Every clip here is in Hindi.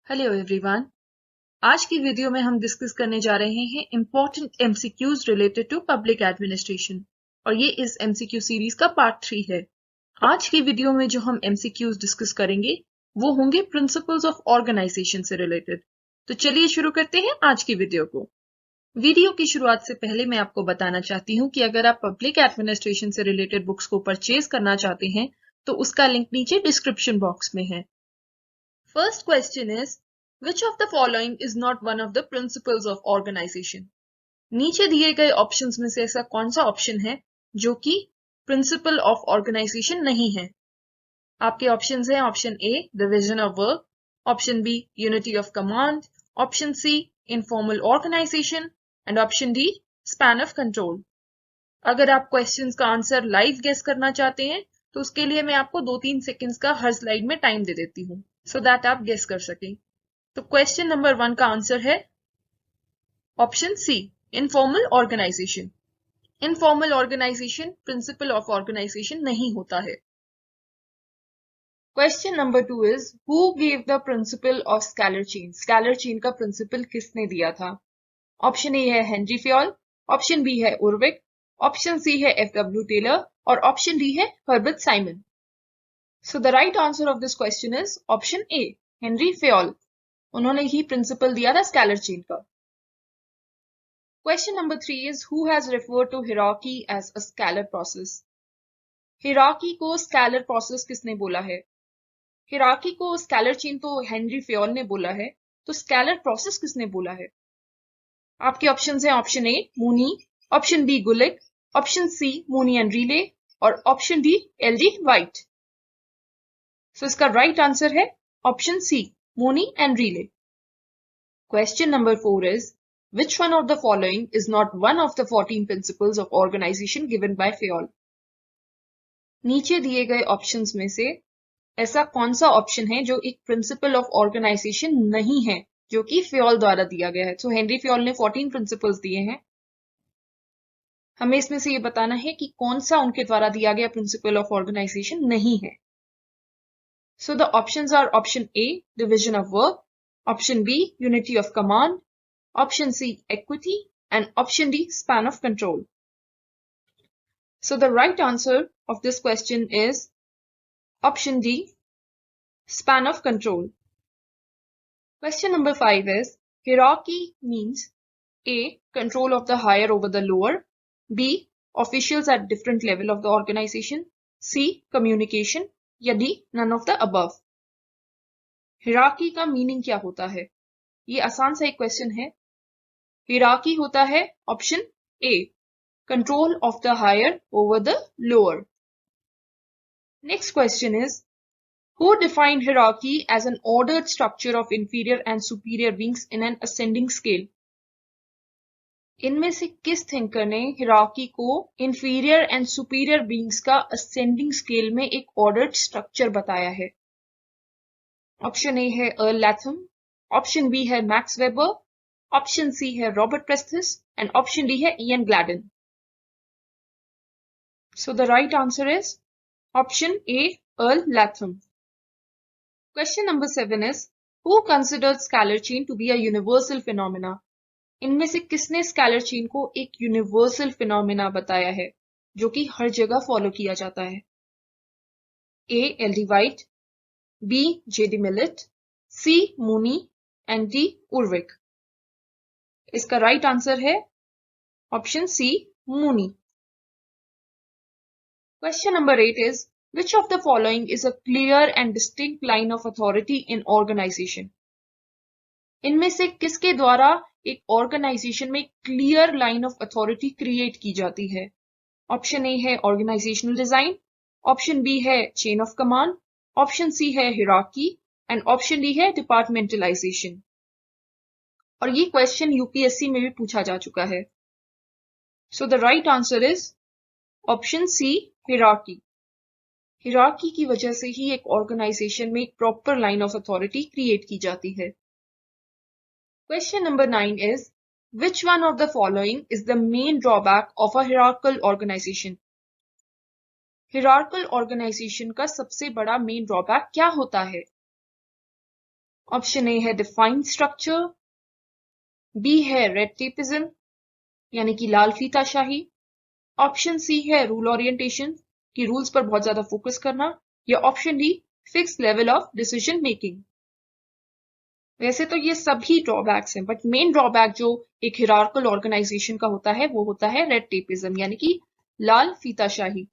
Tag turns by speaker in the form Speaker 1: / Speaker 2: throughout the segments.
Speaker 1: Hello everyone. आज की वीडियो में हम डिस्कस करने जा रहे हैं important MCQs related to public administration और ये इस एमसीक्यू सीरीज का पार्ट 3 है। आज की वीडियो में जो हम एमसीक्यूज डिस्कस करेंगे वो होंगे प्रिंसिपल्स ऑफ ऑर्गेनाइजेशन से रिलेटेड। तो चलिए शुरू करते हैं आज की वीडियो को। वीडियो की शुरुआत से पहले मैं आपको बताना चाहती हूँ कि अगर आप पब्लिक एडमिनिस्ट्रेशन से रिलेटेड बुक्स को परचेज करना चाहते हैं तो उसका लिंक नीचे डिस्क्रिप्शन बॉक्स में है। First question is, which of the following is not one of the principles of organization? नीचे दिए गए ऑप्शंस में से ऐसा कौन सा ऑप्शन है जो कि प्रिंसिपल ऑफ ऑर्गेनाइजेशन नहीं है? आपके ऑप्शंस हैं option A division of work, option B unity of command, option C informal organization and option D span of control. अगर आप क्वेश्चंस का आंसर लाइव गेस करना चाहते हैं तो उसके लिए मैं आपको 2-3 सेकंड्स का हर स्लाइड में टाइम दे देती हूँ सो दैट आप गेस कर सकें। तो क्वेश्चन नंबर 1 का आंसर है option C informal organization. Informal organization principle of organization नहीं होता है। Question number 2 is who gave the principle of scalar chain? Scalar chain का प्रिंसिपल किसने दिया था? ऑप्शन ए है हेनरी फ्योल, ऑप्शन बी है उर्विक, ऑप्शन सी है एफ.डब्ल्यू. टेलर और ऑप्शन डी है Herbert Simon. So the right answer of this question is option A Henri Fayol. उन्होंने ही प्रिंसिपल दिया था स्कैलर चेन का। Question number 3 is who has referred to hierarchy as a scalar process? Hierarchy को स्कैलर प्रोसेस किसने बोला है? हिरार्की को स्कैलर चेन तो हेनरी फ्योल ने बोला है, तो स्कैलर प्रोसेस किसने बोला है? आपके ऑप्शंस हैं option A Mooney, option B Gulick, option C Mooney and Reiley और option D L D. White. So इसका राइट आंसर है option C Mooney and Reiley. Question number 4 is, which one of the following is not one of the 14 principles of organization given by Fayol? नीचे दिए गए ऑप्शंस में से ऐसा कौन सा ऑप्शन है जो एक प्रिंसिपल ऑफ ऑर्गेनाइजेशन नहीं है जो कि फ्योल द्वारा दिया गया है? तो हेनरी फ्योल ने 14 प्रिंसिपल्स दिए हैं, हमें इसमें से ये बताना है कि कौन सा उनके द्वारा दिया गया प्रिंसिपल ऑफ ऑर्गेनाइजेशन नहीं है। So the options are option A division of work, option B unity of command, option C equity and option D span of control. So the right answer of this question is option D span of control. Question number 5 is hierarchy means A control of the higher over the lower, B officials at different level of the organization, C communication या D none of the above. Hierarchy का मीनिंग क्या होता है? ये आसान सा एक क्वेश्चन है। हिरार्की होता है option A control of the higher over the lower. Next question is who defined hierarchy as an ordered structure of inferior and superior beings in an ascending scale? इनमें से किस थिंकर ने हिरार्की को इंफीरियर एंड सुपीरियर बीइंग्स का असेंडिंग स्केल में एक ऑर्डर्ड स्ट्रक्चर बताया है? ऑप्शन ए है अर्ल लैथम, ऑप्शन बी है मैक्स वेबर, ऑप्शन सी है Robert Presthus and option D है Ian Gladden. So the right answer is option A Earl Latham. Question number 7 is who considered scalar chain to be a universal phenomena? इनमें से किसने स्कैलर चेन को एक यूनिवर्सल फिनोमेना बताया है जो कि हर जगह फॉलो किया जाता है? A L D. White, B. J.D. Millett, C. Mooney and D. Urwick. इसका राइट आंसर है option C Mooney. Question number 8 is which of the following is a clear and distinct line of authority in organization? इनमें से किसके द्वारा एक ऑर्गेनाइजेशन में clear line of authority create की जाती है? ऑप्शन ए है ऑर्गेनाइजेशनल डिजाइन, ऑप्शन बी है chain of command, option C है हिरार्की एंड ऑप्शन डी है डिपार्टमेंटलाइजेशन। और ये क्वेश्चन यूपीएससी में भी पूछा जा चुका है। So the right answer is option C hierarchy. Hierarchy की वजह से ही एक ऑर्गेनाइजेशन में एक proper line of authority create की जाती है। Question number 9 is which one of the following is the main drawback of a hierarchical organization? Hierarchical organization का सबसे बड़ा मेन ड्रॉबैक क्या होता है? ऑप्शन ए है डिफाइंड स्ट्रक्चर, बी है रेड टेपिज्म यानी कि लाल फीताशाही, ऑप्शन सी है रूल ओरिएंटेशन कि रूल्स पर बहुत ज्यादा फोकस करना, या option D fix level of decision making. वैसे तो ये सभी ड्रॉबैक्स हैं, बट मेन ड्रॉबैक जो एक हिरार्कल ऑर्गेनाइजेशन का होता है वो होता है रेड टेपिज्म यानी कि लाल फीताशाही,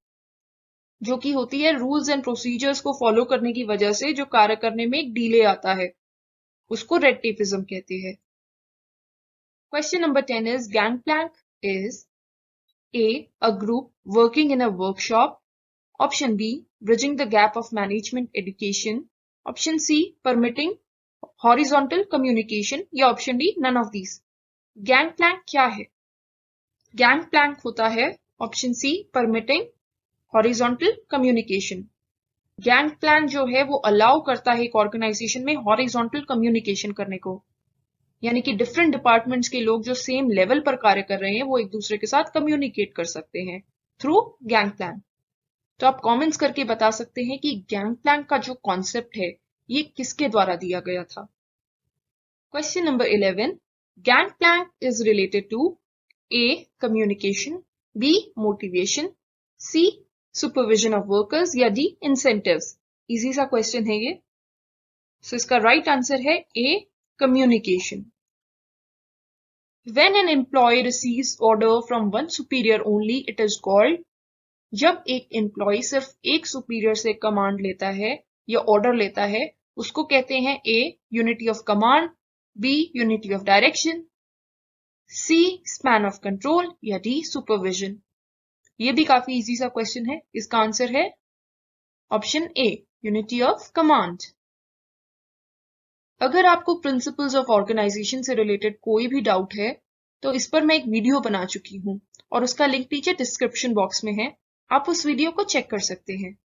Speaker 1: जो कि होती है रूल्स एंड प्रोसीजर्स को फॉलो करने की वजह से जो कार्य करने में एक डिले आता है, उसको रेड टेपिज्म कहते हैं। Question number 10 is gangplank is a group working in a workshop, option B bridging the gap of management education, option C permitting horizontal communication, या option D none of these। Gangplank क्या है? गैंगप्लैंक होता है option C permitting horizontal communication. Gang plan जो है वो अलाउ करता है एक ऑर्गेनाइजेशन में हॉरिजॉन्टल कम्युनिकेशन करने को, यानी कि डिफरेंट डिपार्टमेंट्स के लोग जो सेम लेवल पर कार्य कर रहे हैं वो एक दूसरे के साथ कम्युनिकेट कर सकते हैं थ्रू गैंग प्लान। तो आप कमेंट्स करके बता सकते हैं कि गैंग प्लान का जो कॉन्सेप्ट है ये किसके द्वारा दिया गया था। Question number 11, gang plan is related to A communication, B motivation, C supervision of workers, या डी इंसेंटिव्स। इजी सा क्वेश्चन है ये। सो इसका राइट आंसर है A communication. When an employee receives order from one superior only, it is called। जब एक एम्प्लॉय सिर्फ एक सुपीरियर से कमांड लेता है या ऑर्डर लेता है उसको कहते हैं A unity of command, B unity of direction, C span of control, या डी सुपरविजन। ये भी काफी इजी सा क्वेश्चन है। इसका आंसर है option A unity of command. अगर आपको प्रिंसिपल्स ऑफ ऑर्गेनाइजेशन से रिलेटेड कोई भी डाउट है तो इस पर मैं एक वीडियो बना चुकी हूं और उसका लिंक नीचे डिस्क्रिप्शन बॉक्स में है, आप उस वीडियो को चेक कर सकते हैं।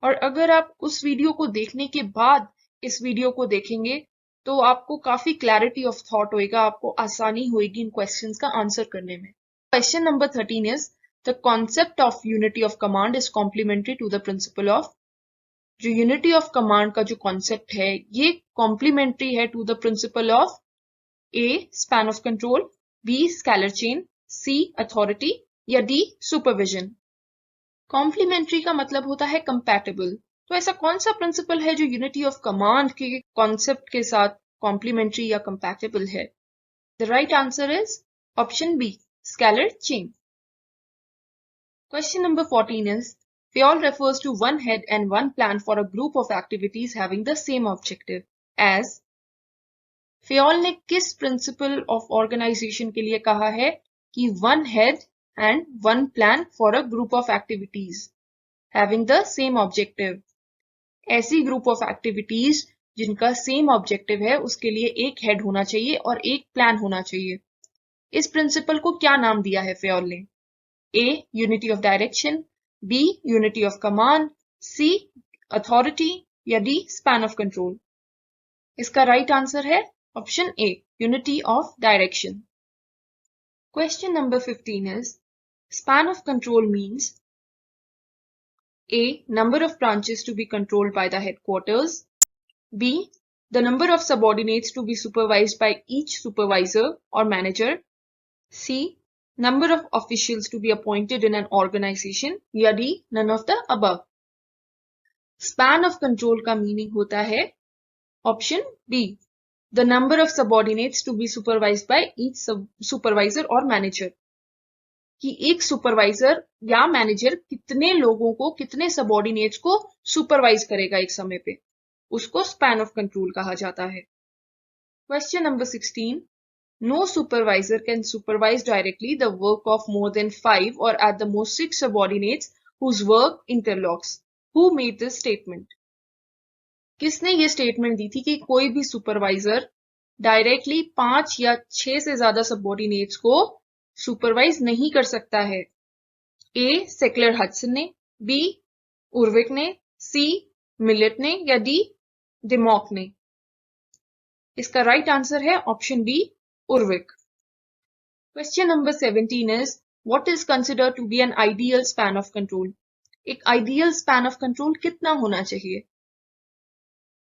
Speaker 1: और अगर आप उस वीडियो को देखने के बाद इस वीडियो को देखेंगे तो आपको काफी क्लैरिटी ऑफ थॉट होएगा, आपको आसानी होगी इन क्वेश्चंस का आंसर करने में। Question number 13 is the concept of unity of command is complementary to the principle of. जो यूनिटी ऑफ कमांड का जो कॉन्सेप्ट है ये कॉम्प्लीमेंट्री है to the principle of A span of control, B scalar chain, C authority, या डी सुपरविजन। कॉम्प्लीमेंट्री का मतलब होता है कंपैटिबल। तो ऐसा कौन सा प्रिंसिपल है जो यूनिटी ऑफ कमांड के कॉन्सेप्ट के साथ कॉम्प्लीमेंट्री या कंपैटिबल है? The right answer is option B scalar chain. Question number 14 is FAOL refers to one head and one plan for a group of activities having the same objective as। FAOL ने किस प्रिंसिपल ऑफ ऑर्गेनाइजेशन के लिए कहा है कि one head and one plan for a group of activities having the same objective? ऐसी ग्रुप ऑफ एक्टिविटीज जिनका सेम ऑब्जेक्टिव है उसके लिए एक हेड होना चाहिए और एक प्लान होना चाहिए। इस प्रिंसिपल को क्या नाम दिया है FAOL ने? A unity of direction, B unity of command, C authority, या डी स्पैन ऑफ कंट्रोल। इसका राइट आंसर है option A unity of direction. Question number 15 is span of control means A number of branches to be controlled by the headquarters, B the number of subordinates to be supervised by each supervisor or manager, C number of officials to be appointed in an organization, या D none of the above। Span of control का मीनिंग होता है option B the number of subordinates to be supervised by each supervisor or manager, कि एक सुपरवाइजर या मैनेजर कितने लोगों को, कितने सबऑर्डिनेट्स को सुपरवाइज करेगा एक समय पे, उसको स्पैन ऑफ कंट्रोल कहा जाता है। Question number 16, no supervisor can supervise directly the work of more than 5 or at the most 6 subordinates whose work interlocks. Who made this statement? किसने ये स्टेटमेंट दी थी कि कोई भी सुपरवाइजर डायरेक्टली 5 या 6 से ज्यादा सबऑर्डिनेट्स को सुपरवाइज नहीं कर सकता है? ए सेक्लर हडसन ने, बी उर्विक ने, सी मिलेट ने, या डी डिमॉक ने। इसका राइट आंसर है option B Urwick. Question number 17 is what is considered to be an ideal span of control? एक आइडियल स्पैन ऑफ कंट्रोल कितना होना चाहिए?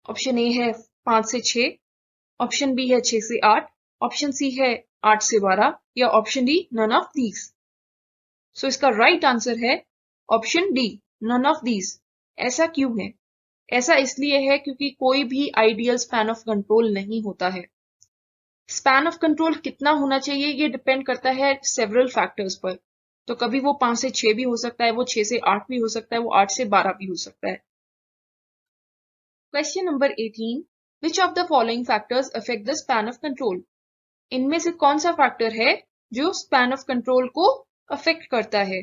Speaker 1: ऑप्शन ए है 5 से 6, ऑप्शन बी है 6 से 8, ऑप्शन सी है 8 से 12 या option D none of these. So इसका राइट आंसर है option D, none of these. ऐसा क्यों है? ऐसा इसलिए है क्योंकि कोई भी आइडियल स्पैन ऑफ कंट्रोल नहीं होता है। स्पैन ऑफ कंट्रोल कितना होना चाहिए ये डिपेंड करता है सेवरल फैक्टर्स पर। तो कभी वो 5 से 6 भी हो सकता है, वो 6 से 8 भी हो सकता है, वो 8 से 12 भी हो सकता है। Question number 18, which of the following factors affect the span of control? इनमें से कौन सा फैक्टर है जो स्पैन ऑफ कंट्रोल को अफेक्ट करता है?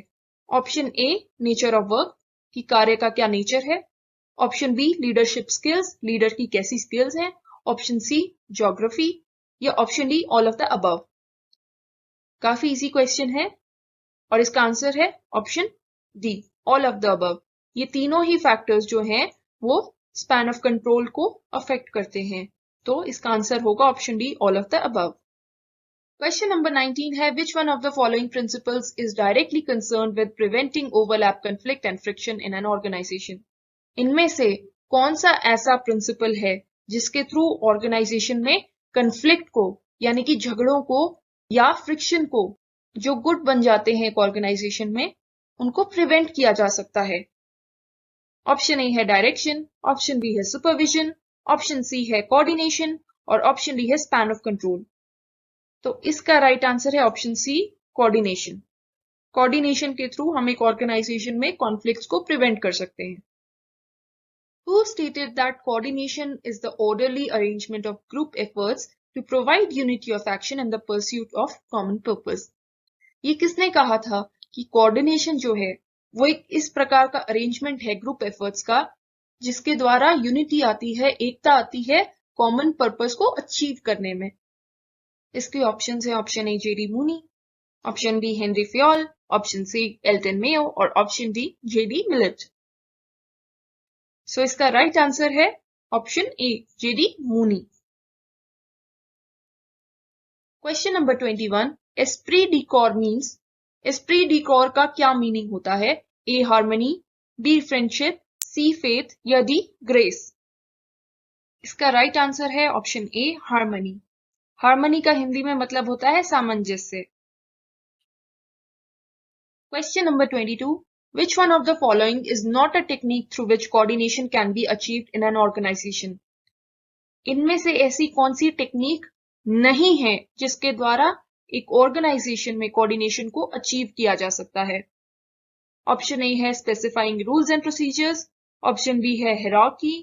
Speaker 1: Option A, nature of work, कि कार्य का क्या नेचर है। Option B, leadership skills, leader की कैसी स्किल्स हैं। ऑप्शन सी, ज्योग्राफी, या option D, all of the above. काफी इजी क्वेश्चन है और इसका आंसर है option D, all of the above. ये तीनों ही फैक्टर्स जो हैं वो स्पैन ऑफ कंट्रोल को अफेक्ट करते हैं। तो इसका आंसर होगा option D, all of the above. Question number 19 है, which one of the following principles is directly concerned with preventing overlap, conflict and friction in an organization? इनमें से कौन सा ऐसा प्रिंसिपल है जिसके थ्रू ऑर्गेनाइजेशन में कन्फ्लिक्ट को, यानी कि झगड़ों को या फ्रिक्शन को, जो गुड बन जाते हैं एक ऑर्गेनाइजेशन में, उनको प्रिवेंट किया जा सकता है? ऑप्शन ए है डायरेक्शन, ऑप्शन बी है सुपरविजन, ऑप्शन सी है कोऑर्डिनेशन और ऑप्शन डी है स्पैन ऑफ कंट्रोल। तो इसका राइट आंसर है ऑप्शन सी, कोऑर्डिनेशन। कोऑर्डिनेशन के थ्रू हम एक ऑर्गेनाइजेशन में कॉन्फ्लिक्ट्स को प्रिवेंट कर सकते हैं। Who stated that coordination is the orderly arrangement of group efforts to provide unity of action in the pursuit of common purpose? ये किसने कहा था कि कोऑर्डिनेशन जो है वो एक इस प्रकार का अरेंजमेंट है ग्रुप एफर्ट्स का जिसके द्वारा यूनिटी आती है, एकता आती है कॉमन पर्पस को अचीव करने में? इसके ऑप्शन है option A, JD Mooney, option B, Henri Fayol, option C, Elton Mayo और option D, JD Millett. So इसका राइट आंसर है option A, JD Mooney. Question number 21, esprit de corps means, esprit de corps का क्या मीनिंग होता है? A, harmony, B, friendship, C, faith या डी, ग्रेस। इसका राइट आंसर है ऑप्शन ए, हार्मनी। हार्मनी का हिंदी में मतलब होता है सामंजस्य। Question number 22, which one of the following is not a technique through which coordination can be achieved in an organization? इनमें से ऐसी कौन सी टेक्निक नहीं है जिसके द्वारा एक ऑर्गेनाइजेशन में कोऑर्डिनेशन को अचीव किया जा सकता है? ऑप्शन ए है specifying rules and procedures, option B है हायरार्की,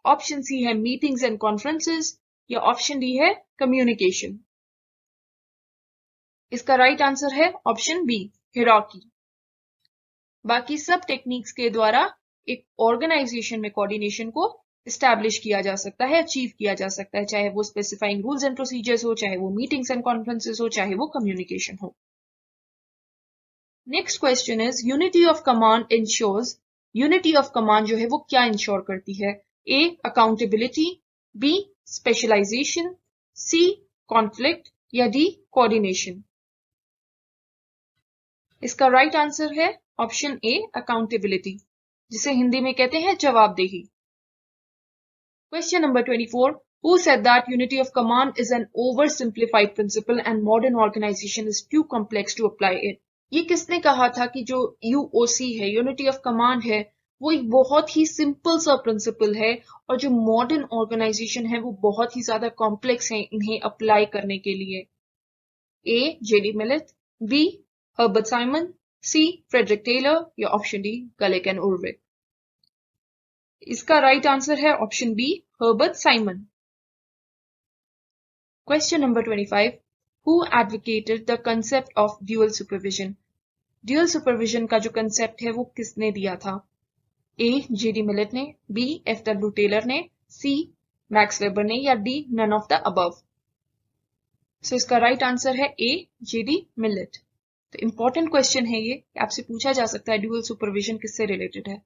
Speaker 1: ऑप्शन सी है मीटिंग्स एंड कॉन्फ्रेंसेस या ऑप्शन डी है कम्युनिकेशन। इसका राइट आंसर है ऑप्शन बी, हायरार्की। बाकी सब टेक्निक्स के द्वारा एक ऑर्गेनाइजेशन में कोऑर्डिनेशन को एस्टैब्लिश किया जा सकता है, अचीव किया जा सकता है, चाहे वो स्पेसिफाइंग रूल्स एंड प्रोसीजर्स हो, चाहे वो मीटिंग्स एंड कॉन्फ्रेंसेस हो, चाहे वो कम्युनिकेशन हो। Next question is, unity of command ensures, unity of command जो है वो क्या इंश्योर करती है? A, accountability, B, specialization, C, conflict या डी, कोऑर्डिनेशन। इसका राइट आंसर है ऑप्शन ए, अकाउंटेबिलिटी, जिसे हिंदी में कहते हैं जवाबदेही। Question number 24, who said that unity of command is an oversimplified principle and modern organization is too complex to apply it? ये किसने कहा था कि जो यूओसी है, यूनिटी ऑफ कमांड है, वो एक बहुत ही सिंपल सा प्रिंसिपल है और जो मॉडर्न ऑर्गेनाइजेशन है वो बहुत ही ज्यादा कॉम्प्लेक्स है इन्हें अप्लाई करने के लिए? A, JD Millett, B, Herbert Simon, C, Frederick Taylor या option D, Gulick and Urwick. इसका राइट आंसर है option B, Herbert Simon. Question number 25, who advocated the concept of dual supervision? Dual supervision का जो कंसेप्ट है वो किसने दिया था? ए, जेडी मिलेट ने, बी, एफ.डब्ल्यू. टेलर ने, सी, मैक्स वेबर ने या D, none of the above. So इसका राइट आंसर है ए, जेडी मिलेट। तो इंपॉर्टेंट क्वेश्चन है ये, आपसे पूछा जा सकता है ड्यूअल सुपरविजन किससे रिलेटेड है।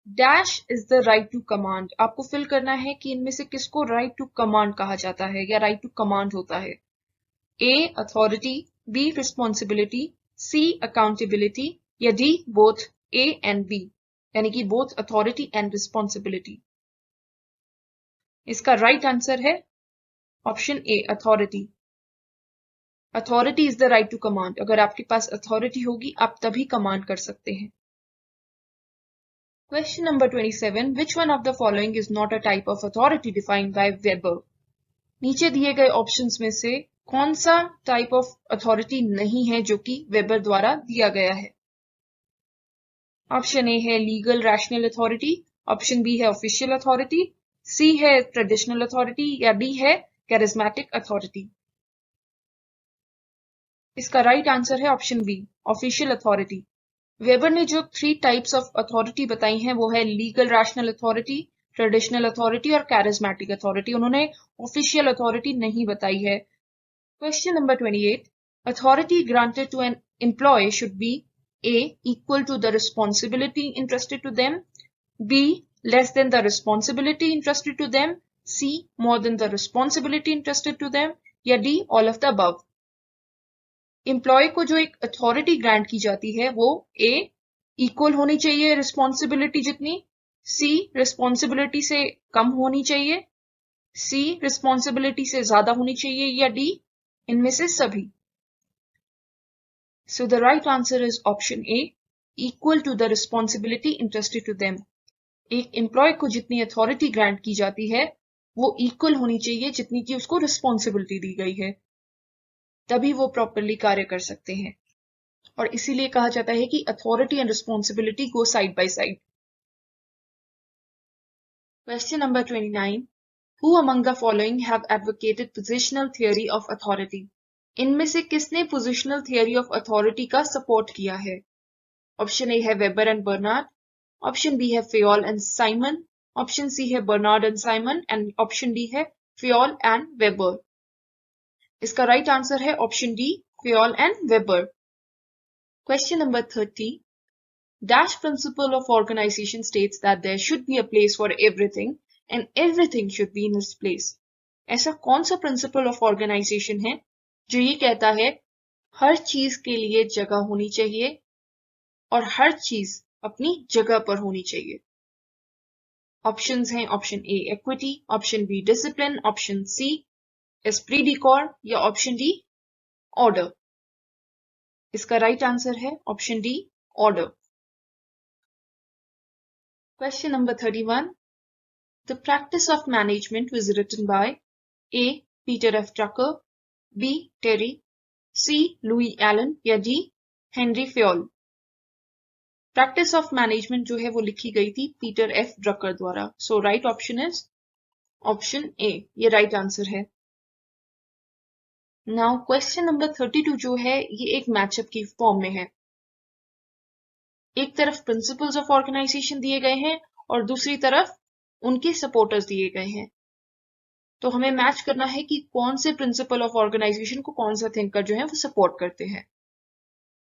Speaker 1: Dash is the right to command, आपको फिल करना है कि इनमें से किसको राइट टू कमांड कहा जाता है या राइट टू कमांड होता है। A, authority, B, responsibility, C, accountability या D, both A and B, यानी कि बोथ अथॉरिटी एंड रिस्पॉन्सिबिलिटी। इसका राइट आंसर है option A, authority. Authority is the right to command. अगर आपके पास अथॉरिटी होगी आप तभी कमांड कर सकते हैं। Question number 27, which one of the following is not a type of authority defined by weber? नीचे दिए गए ऑप्शंस में से कौन सा टाइप ऑफ अथॉरिटी नहीं है जो कि वेबर द्वारा दिया गया है? ऑप्शन ए है legal rational authority, option B है ऑफिशियल अथॉरिटी, सी है ट्रेडिशनल अथॉरिटी या डी है कैरिज्मेटिक अथॉरिटी। इसका राइट आंसर है option B, official authority. Weber ने जो 3 टाइप्स ऑफ अथॉरिटी बताई हैं वो है legal rational authority, traditional authority और कैरिज्मेटिक अथॉरिटी। उन्होंने ऑफिशियल अथॉरिटी नहीं बताई है। Question number 28, authority granted to an employee should be A equal to the responsibility entrusted to them, B less than the responsibility entrusted to them, C more than the responsibility entrusted to them या D all of the above। Employee को जो एक अथॉरिटी ग्रांट की जाती है वो A इक्वल होनी चाहिए रिस्पॉन्सिबिलिटी जितनी, C रिस्पॉन्सिबिलिटी से कम होनी चाहिए, C रिस्पॉन्सिबिलिटी से ज्यादा होनी चाहिए या D इनमें से सभी। So the right answer is option A, equal to the responsibility entrusted to them। एक एम्प्लॉय को जितनी अथॉरिटी ग्रांट की जाती है वो इक्वल होनी चाहिए जितनी की उसको रिस्पॉन्सिबिलिटी दी गई है, तभी वो प्रॉपरली कार्य कर सकते हैं। और इसीलिए कहा जाता है कि authority and responsibility go side by side. Question number 29, Who among the following have advocated positional theory of authority? इनमें से किसने पोजिशनल थियरी ऑफ अथॉरिटी का सपोर्ट किया है? ऑप्शन ए है Weber and Barnard, option B है Fayol and Simon, option C है Barnard and Simon and option D है फेयोल एंड वेबर। इसका राइट आंसर है option D, Fayol and Weber. Question number 30, dash principle of organisation states that there should be a place for everything and everything should be in its place. ऐसा कौन सा प्रिंसिपल ऑफ ऑर्गेनाइजेशन है जो ये कहता है हर चीज के लिए जगह होनी चाहिए और हर चीज अपनी जगह पर होनी चाहिए? ऑप्शंस हैं option A equity, option B discipline, option C esprit de corps या ऑप्शन डी ऑर्डर। इसका राइट आंसर है option D order. Question number 31, the practice of management was written by A Peter F Drucker, B Terry, C Louis Allen या D Henri Fayol. Practice of management जो है वो लिखी गई थी पीटर एफ ड्रकर द्वारा। So right option is option A, ये राइट आंसर है। नाउ क्वेश्चन नंबर 32 जो है ये एक मैचअप की फॉर्म में है। एक तरफ प्रिंसिपल्स ऑफ ऑर्गेनाइजेशन दिए गए हैं और दूसरी तरफ उनके सपोर्टर्स दिए गए हैं, तो हमें मैच करना है कि कौन से प्रिंसिपल ऑफ ऑर्गेनाइजेशन को कौन सा थिंकर जो है वो सपोर्ट करते हैं।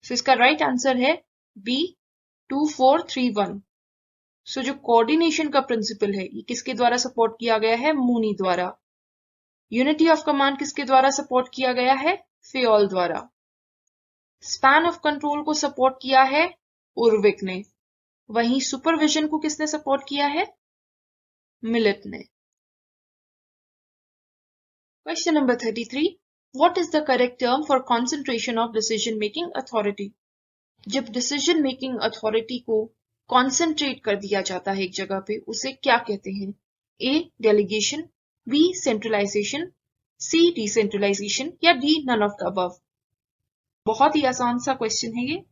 Speaker 1: सो इसका राइट आंसर है बी 2431। सो जो कोऑर्डिनेशन का प्रिंसिपल है ये किसके द्वारा सपोर्ट किया गया है? मूनी द्वारा। यूनिटी ऑफ कमांड किसके द्वारा सपोर्ट किया गया है? फेयोल द्वारा। स्पैन ऑफ कंट्रोल को सपोर्ट किया है उर्विक ने। वहीं सुपरविजन को किसने सपोर्ट किया है? मिलेट ने। Question number 33. What is the correct term for concentration of decision making authority? जब decision making authority को concentrate कर दिया जाता है एक जगह पे उसे क्या कहते हैं? A. Delegation, B. Centralization, C. Decentralization या D. None of the above। बहुत ही आसान सा क्वेश्चन है ये।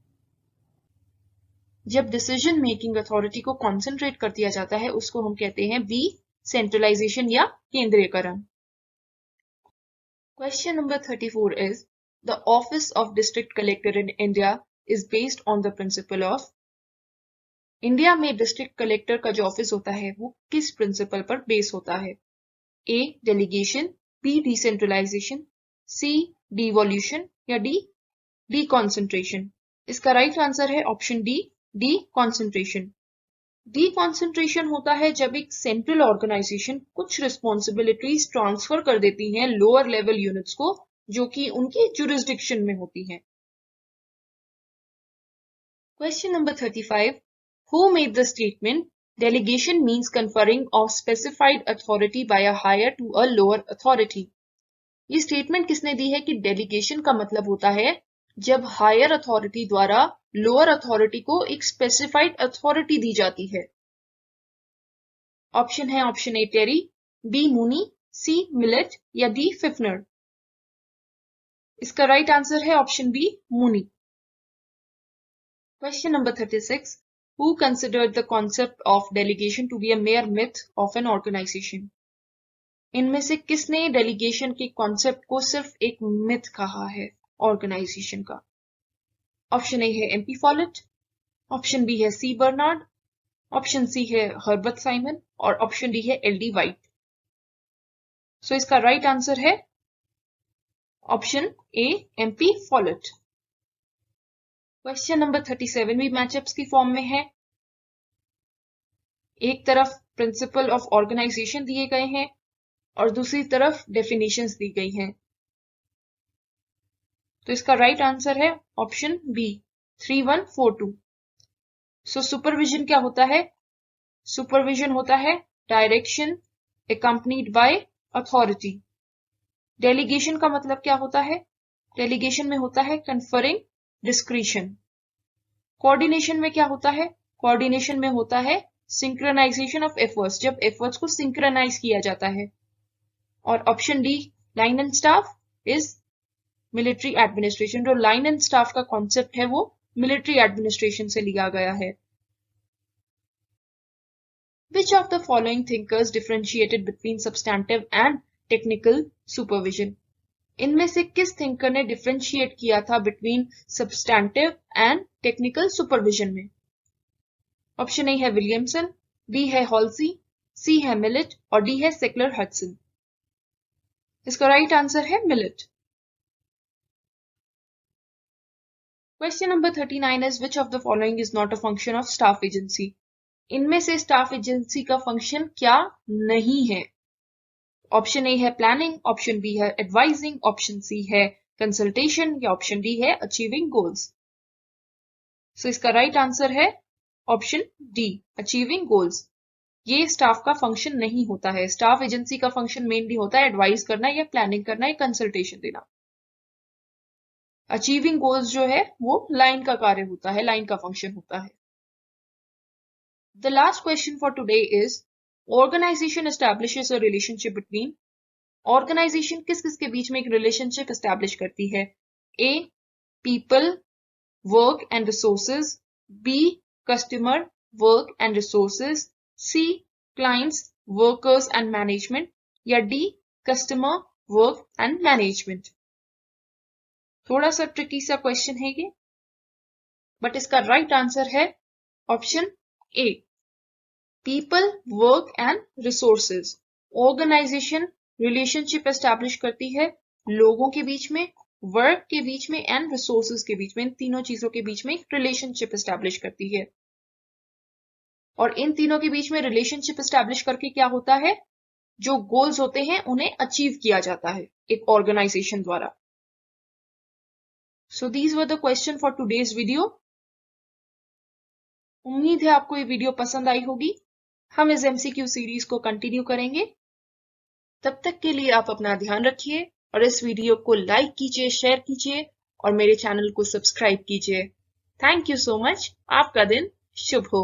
Speaker 1: जब डिसीजन मेकिंग अथॉरिटी को कॉन्सेंट्रेट कर दिया जाता है उसको हम कहते हैं बी सेंट्रलाइजेशन या केंद्रीयकरण। Question number 34 is, the office of district collector in India is based on the principle of। India में डिस्ट्रिक्ट कलेक्टर का जो ऑफिस होता है वो किस प्रिंसिपल पर बेस होता है? ए डेलीगेशन, बी डिसेंट्रलाइजेशन, सी डिवोल्यूशन या डी डी कॉन्सेंट्रेशन। इसका राइट आंसर है option D, D concentration. D concentration होता है जब एक सेंट्रल ऑर्गेनाइजेशन कुछ रिस्पॉन्सिबिलिटीज ट्रांसफर कर देती हैं लोअर लेवल यूनिट्स को जो कि उनकी जुरिस्डिक्शन में होती हैं। Question number 35, who made the statement Delegation means conferring of specified authority by a higher to a lower authority. ये स्टेटमेंट किसने दी है कि डेलीगेशन का मतलब होता है जब हायर अथॉरिटी द्वारा लोअर अथॉरिटी को एक स्पेसिफाइड अथॉरिटी दी जाती है। ऑप्शन है option A Terry, B Mooney, C Millett या डी फिफनर। इसका राइट आंसर है option B Mooney. Question number 36, Who considered the concept of delegation to be a mere myth of an organization? इनमें से किसने डेलीगेशन के कॉन्सेप्ट को सिर्फ एक मिथ कहा है ऑर्गेनाइजेशन का? ऑप्शन ए है एमपी फॉलेट, ऑप्शन बी है सी बर्नार्ड, ऑप्शन सी है हर्बर्ट साइमन और ऑप्शन डी है एलडी वाइट। सो इसका राइट आंसर है option A M P Follett. Question number 37 भी मैचअप्स की फॉर्म में है। एक तरफ प्रिंसिपल ऑफ ऑर्गेनाइजेशन दिए गए हैं और दूसरी तरफ डेफिनेशंस दी गई हैं। तो इसका राइट आंसर है ऑप्शन बी 3142। सो सुपरविजन क्या होता है? सुपरविजन होता है direction accompanied by authority. Delegation का मतलब क्या होता है? डेलीगेशन में होता है कन्फरिंग डिस्क्रिशन। कोऑर्डिनेशन में क्या होता है? कोऑर्डिनेशन में होता है सिंक्रोनाइजेशन ऑफ एफर्ट्स, जब एफर्ट्स को सिंक्रोनाइज किया जाता है। और option D line and staff is military administration. जो लाइन एंड स्टाफ का कॉन्सेप्ट है वो मिलिट्री एडमिनिस्ट्रेशन से लिया गया है। Which of the following thinkers differentiated between substantive and technical supervision? इनमें से किस थिंकर ने डिफरेंशिएट किया था between substantive and technical supervision में? ऑप्शन ए है विलियमसन, बी है हॉल्सी, सी है मिलेट और डी है सेक्लर हडसन। इसका राइट आंसर है millet. Question number 39 is which of the following is not a function of staff agency? इनमें से स्टाफ एजेंसी का फंक्शन क्या नहीं है? ऑप्शन ए है प्लानिंग, ऑप्शन बी है एडवाइजिंग, ऑप्शन सी है कंसल्टेशन या ऑप्शन डी है अचीविंग गोल्स। सो इसका राइट आंसर है ऑप्शन डी अचीविंग गोल्स। ये स्टाफ का फंक्शन नहीं होता है। स्टाफ एजेंसी का फंक्शन मेनली होता है एडवाइज करना या प्लानिंग करना या कंसल्टेशन देना। अचीविंग गोल्स जो है वो लाइन का कार्य होता है, लाइन का फंक्शन होता है। The last question for today is organization establishes a relationship between. Organization किस किस के बीच में एक रिलेशनशिप एस्टैब्लिश करती है? A people work and resources, B customer work and resources, C clients workers and management या D customer work and management. थोड़ा सा ट्रिकी सा क्वेश्चन है ये, बट इसका राइट आंसर है option A people work and resources. Organisation relationship establish करती है लोगों के बीच में, वर्क के बीच में एंड रिसोर्सेज के बीच में। इन तीनों चीजों के बीच में रिलेशनशिप एस्टैब्लिश करती है। और इन तीनों के बीच में रिलेशनशिप एस्टैब्लिश करके क्या होता है? जो गोल्स होते हैं उन्हें अचीव किया जाता है एक ऑर्गेनाइजेशन द्वारा। So these were the question for today's video. उम्मीद है आपको ये वीडियो पसंद आई होगी। हम इस MCQ सीरीज को कंटिन्यू करेंगे। तब तक के लिए आप अपना ध्यान रखिए और इस वीडियो को लाइक कीजिए, शेयर कीजिए और मेरे चैनल को सब्सक्राइब कीजिए। Thank you so much. आपका दिन शुभ हो।